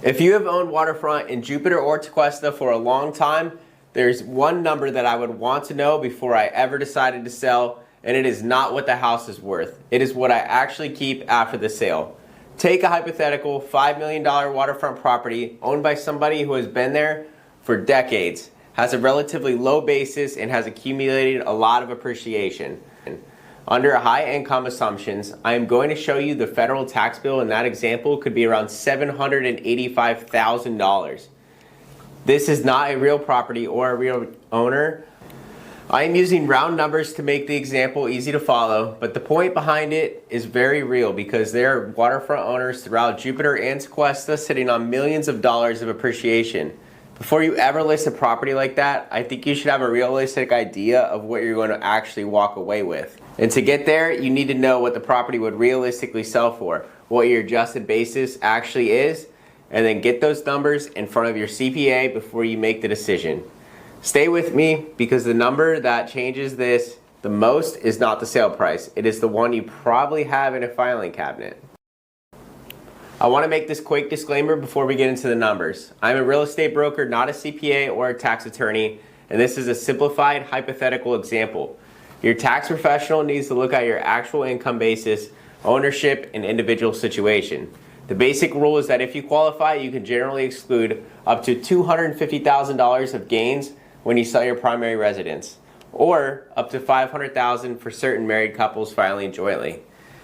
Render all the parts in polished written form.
If you have owned Waterfront in Jupiter or Tequesta for a long time, there's one number that I would want to know before I ever decided to sell, and it is not what the house is worth. It is what I actually keep after the sale. Take a hypothetical $5 million waterfront property owned by somebody who has been there for decades, has a relatively low basis, and has accumulated a lot of appreciation. Under high income assumptions, I am going to show you the federal tax bill in that example could be around $785,000. This is not a real property or a real owner. I am using round numbers to make the example easy to follow, but the point behind it is very real because there are waterfront owners throughout Jupiter and Tequesta sitting on millions of dollars of appreciation. Before you ever list a property like that, I think you should have a realistic idea of what you're going to actually walk away with. And to get there, you need to know what the property would realistically sell for, what your adjusted basis actually is, and then get those numbers in front of your CPA before you make the decision. Stay with me because the number that changes this the most is not the sale price. It is the one you probably have in a filing cabinet. I want to make this quick disclaimer before we get into the numbers. I'm a real estate broker, not a CPA or a tax attorney, and this is a simplified hypothetical example. Your tax professional needs to look at your actual income basis, ownership, and individual situation. The basic rule is that if you qualify, you can generally exclude up to $250,000 of gains when you sell your primary residence, or up to $500,000 for certain married couples filing jointly.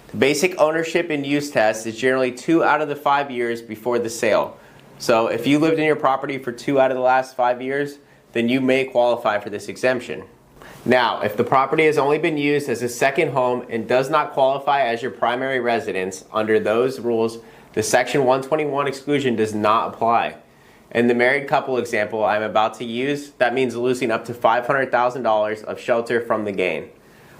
The basic ownership and use test is generally 2 out of the 5 years before the sale. So if you lived in your property for 2 out of the last 5 years, then you may qualify for this exemption. Now, if the property has only been used as a second home and does not qualify as your primary residence, under those rules, the Section 121 exclusion does not apply. In the married couple example I'm about to use, that means losing up to $500,000 of shelter from the gain.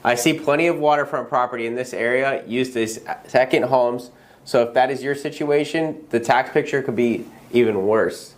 I see plenty of waterfront property in this area used as second homes, so if that is your situation, the tax picture could be even worse.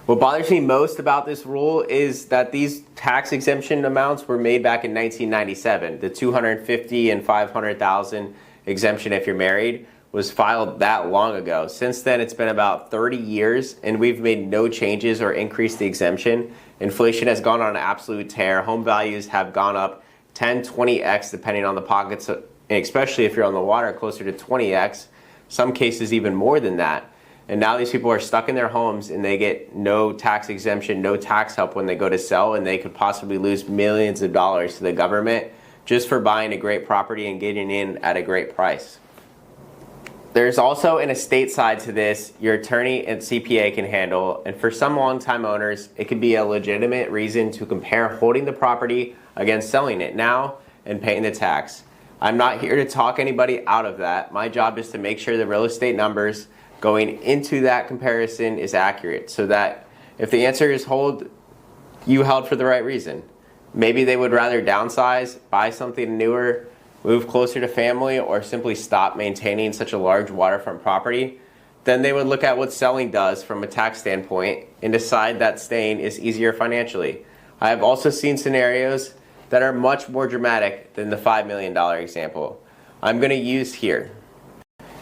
What bothers me most about this rule is that these tax exemption amounts were made back in 1997. The $250,000 and $500,000 exemption if you're married was filed that long ago. Since then, it's been about 30 years, and we've made no changes or increased the exemption. Inflation has gone on an absolute tear. Home values have gone up 10, 20x depending on the pockets, and especially if you're on the water, closer to 20x, some cases even more than that. And now these people are stuck in their homes and they get no tax exemption, no tax help when they go to sell, and they could possibly lose millions of dollars to the government just for buying a great property and getting in at a great price. There's also an estate side to this your attorney and CPA can handle, and for some long-time owners, it could be a legitimate reason to compare holding the property against selling it now and paying the tax. I'm not here to talk anybody out of that. My job is to make sure the real estate numbers going into that comparison is accurate, so that if the answer is hold, you held for the right reason. Maybe they would rather downsize, buy something newer, move closer to family, or simply stop maintaining such a large waterfront property. Then they would look at what selling does from a tax standpoint and decide that staying is easier financially. I have also seen scenarios that are much more dramatic than the $5 million example I'm going to use here.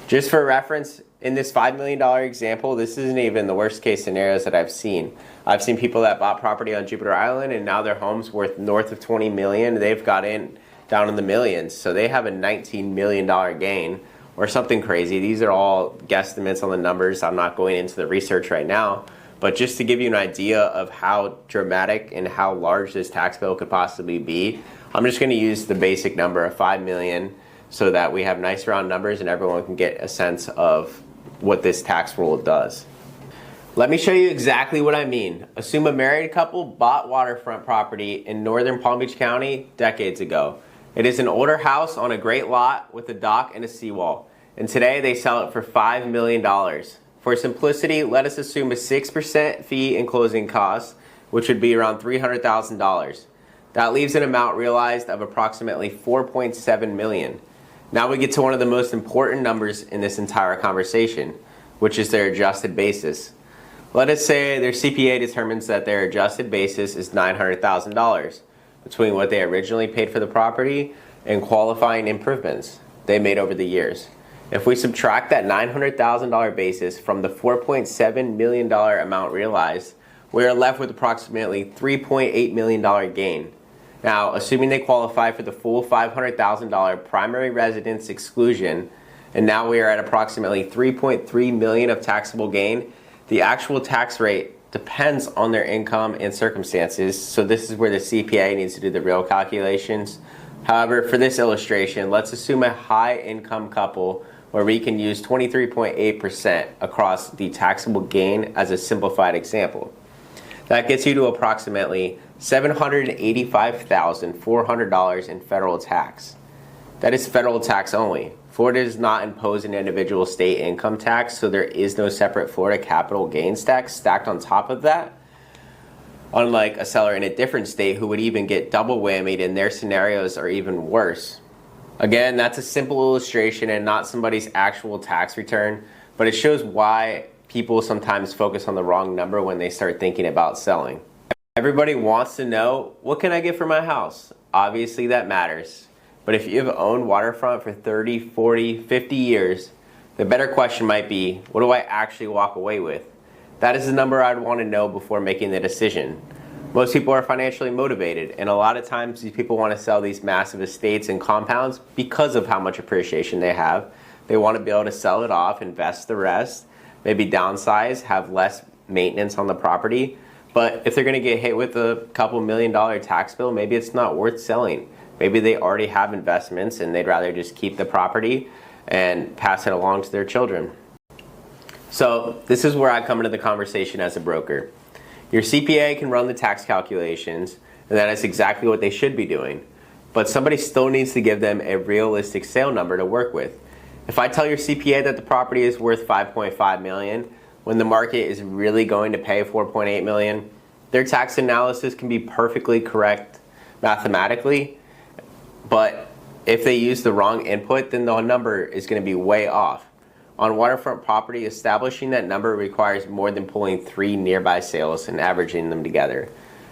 Just for reference, in this $5 million example, this isn't even the worst case scenarios that I've seen. I've seen people that bought property on Jupiter Island and now their home's worth north of $20 million. They've got in down in the millions, so they have a $19 million gain or something crazy. These are all guesstimates on the numbers. I'm not going into the research right now, but just to give you an idea of how dramatic and how large this tax bill could possibly be, I'm just going to use the basic number of $5 million so that we have nice round numbers and everyone can get a sense of what this tax rule does. Let me show you exactly what I mean. Assume a married couple bought waterfront property in northern Palm Beach County decades ago. It is an older house on a great lot with a dock and a seawall, and today they sell it for $5 million. For simplicity, let us assume a 6% fee in closing costs, which would be around $300,000. That leaves an amount realized of approximately $4.7 million. Now we get to one of the most important numbers in this entire conversation, which is their adjusted basis. Let us say their CPA determines that their adjusted basis is $900,000 between what they originally paid for the property and qualifying improvements they made over the years. If we subtract that $900,000 basis from the $4.7 million amount realized, we are left with approximately $3.8 million gain. Now, assuming they qualify for the full $500,000 primary residence exclusion, and now we are at approximately $3.3 million of taxable gain, the actual tax rate depends on their income and circumstances, so this is where the CPA needs to do the real calculations. However, for this illustration, let's assume a high income couple where we can use 23.8% across the taxable gain as a simplified example. That gets you to approximately $785,400 in federal tax. That is federal tax only. Florida does not impose an individual state income tax, so there is no separate Florida capital gains tax stacked on top of that. Unlike a seller in a different state who would even get double whammied, and their scenarios are even worse. Again, that's a simple illustration and not somebody's actual tax return, but it shows why people sometimes focus on the wrong number when they start thinking about selling. Everybody wants to know, what can I get for my house? Obviously that matters. But if you've owned Waterfront for 30, 40, 50 years, the better question might be, what do I actually walk away with? That is the number I'd want to know before making the decision. Most people are financially motivated, and a lot of times these people want to sell these massive estates and compounds because of how much appreciation they have. They want to be able to sell it off, invest the rest, maybe downsize, have less maintenance on the property. But if they're going to get hit with a couple $1 million tax bill, maybe it's not worth selling. Maybe they already have investments and they'd rather just keep the property and pass it along to their children. So this is where I come into the conversation as a broker. Your CPA can run the tax calculations, and that is exactly what they should be doing. But somebody still needs to give them a realistic sale number to work with. If I tell your CPA that the property is worth $5.5 million, when the market is really going to pay $4.8 million, their tax analysis can be perfectly correct mathematically, but if they use the wrong input, then the number is going to be way off. On waterfront property, establishing that number requires more than pulling 3 nearby sales and averaging them together.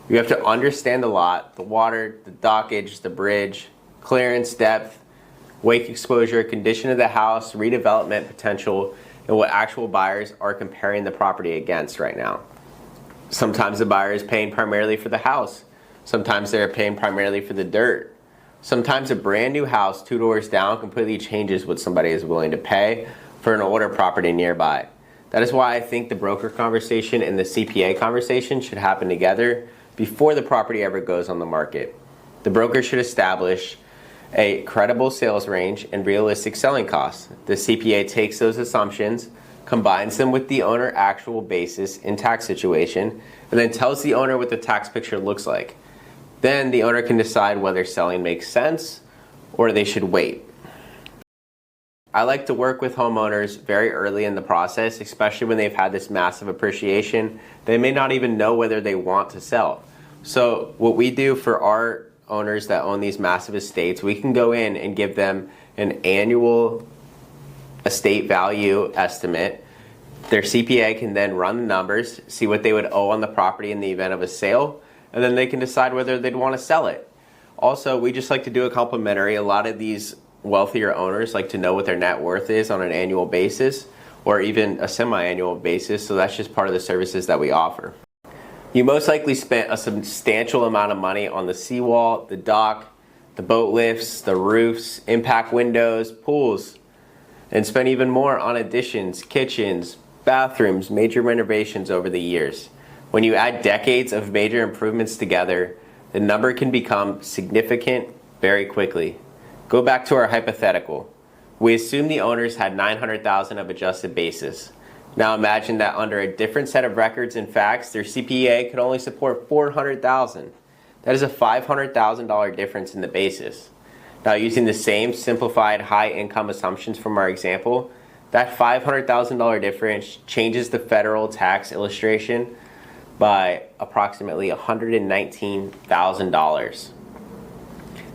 You have to understand the lot, the water, the dockage, the bridge, clearance depth, wake exposure, condition of the house, redevelopment potential, and what actual buyers are comparing the property against right now. Sometimes the buyer is paying primarily for the house. Sometimes they're paying primarily for the dirt. Sometimes a brand new house 2 doors down completely changes what somebody is willing to pay for an older property nearby. That is why I think the broker conversation and the CPA conversation should happen together before the property ever goes on the market. The broker should establish a credible sales range and realistic selling costs. The CPA takes those assumptions, combines them with the owner actual basis in tax situation, and then tells the owner what the tax picture looks like. Then the owner can decide whether selling makes sense or they should wait. I like to work with homeowners very early in the process, especially when they've had this massive appreciation. They may not even know whether they want to sell. So what we do for our owners that own these massive estates, we can go in and give them an annual estate value estimate. Their CPA can then run the numbers, see what they would owe on the property in the event of a sale, and then they can decide whether they'd want to sell it. Also, we just like to do a complimentary. A lot of these wealthier owners like to know what their net worth is on an annual basis or even a semi-annual basis, so that's just part of the services that we offer. You most likely spent a substantial amount of money on the seawall, the dock, the boat lifts, the roofs, impact windows, pools, and spent even more on additions, kitchens, bathrooms, major renovations over the years. When you add decades of major improvements together, the number can become significant very quickly. Go back to our hypothetical. We assume the owners had $900,000 of adjusted basis. Now imagine that under a different set of records and facts, their CPA could only support $400,000. That is a $500,000 difference in the basis. Now using the same simplified high income assumptions from our example, that $500,000 difference changes the federal tax illustration by approximately $119,000.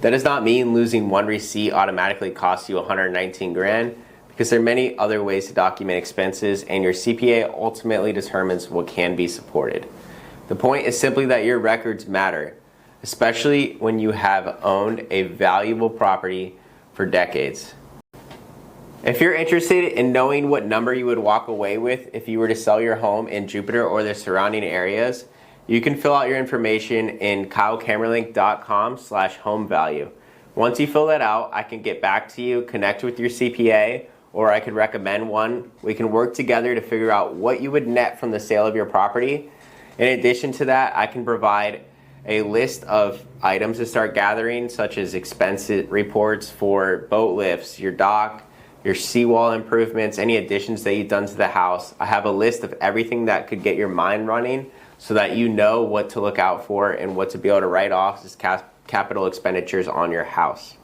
That does not mean losing one receipt automatically costs you $119,000, because there are many other ways to document expenses, and your CPA ultimately determines what can be supported. The point is simply that your records matter, especially when you have owned a valuable property for decades. If you're interested in knowing what number you would walk away with if you were to sell your home in Jupiter or the surrounding areas, you can fill out your information in kylecamerlinck.com/home value. Once you fill that out, I can get back to you, connect with your CPA, or I could recommend one. We can work together to figure out what you would net from the sale of your property. In addition to that, I can provide a list of items to start gathering, such as expense reports for boat lifts, your dock, your seawall improvements, any additions that you've done to the house. I have a list of everything that could get your mind running so that you know what to look out for and what to be able to write off as capital expenditures on your house.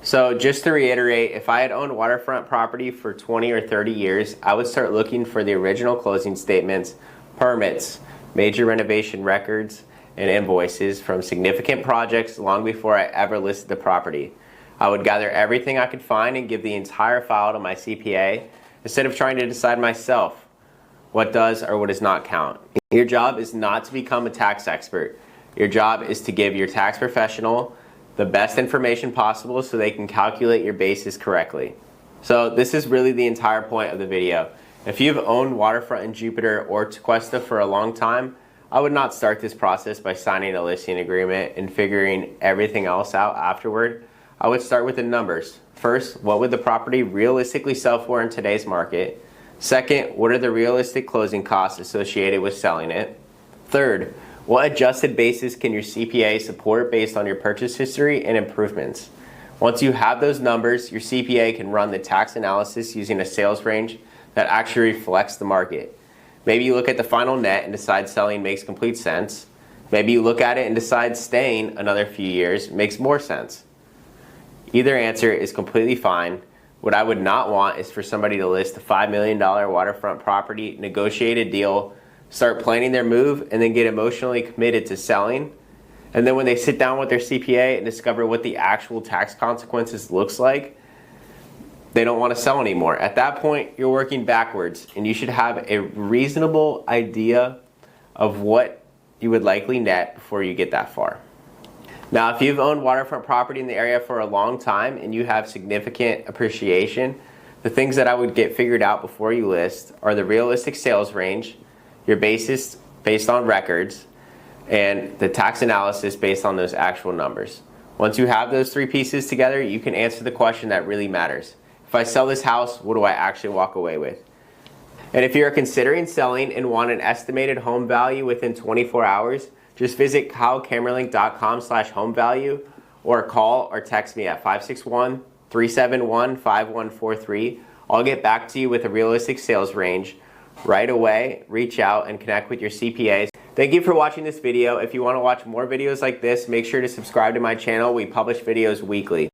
So just to reiterate, if I had owned waterfront property for 20 or 30 years, I would start looking for the original closing statements, permits, major renovation records, and invoices from significant projects long before I ever listed the property. I would gather everything I could find and give the entire file to my CPA instead of trying to decide myself what does or what does not count. Your job is not to become a tax expert. Your job is to give your tax professional the best information possible so they can calculate your basis correctly. So this is really the entire point of the video. If you've owned waterfront in Jupiter or Tequesta for a long time, I would not start this process by signing a listing agreement and figuring everything else out afterward. I would start with the numbers. First, what would the property realistically sell for in today's market? Second, what are the realistic closing costs associated with selling it? Third, what adjusted basis can your CPA support based on your purchase history and improvements? Once you have those numbers, your CPA can run the tax analysis using a sales range that actually reflects the market. Maybe you look at the final net and decide selling makes complete sense. Maybe you look at it and decide staying another few years makes more sense. Either answer is completely fine. What I would not want is for somebody to list a $5 million waterfront property, negotiate a deal, start planning their move, and then get emotionally committed to selling. And then when they sit down with their CPA and discover what the actual tax consequences looks like, they don't want to sell anymore. At that point, you're working backwards, and you should have a reasonable idea of what you would likely net before you get that far. Now, if you've owned waterfront property in the area for a long time and you have significant appreciation, the things that I would get figured out before you list are the realistic sales range, your basis based on records, and the tax analysis based on those actual numbers. Once you have those three pieces together, you can answer the question that really matters. If I sell this house, what do I actually walk away with? And if you're considering selling and want an estimated home value within 24 hours, just visit kylecamerlinck.com/home value or call or text me at 561-371-5143. I'll get back to you with a realistic sales range right away. Reach out and connect with your CPAs. Thank you for watching this video. If you want to watch more videos like this, make sure to subscribe to my channel. We publish videos weekly.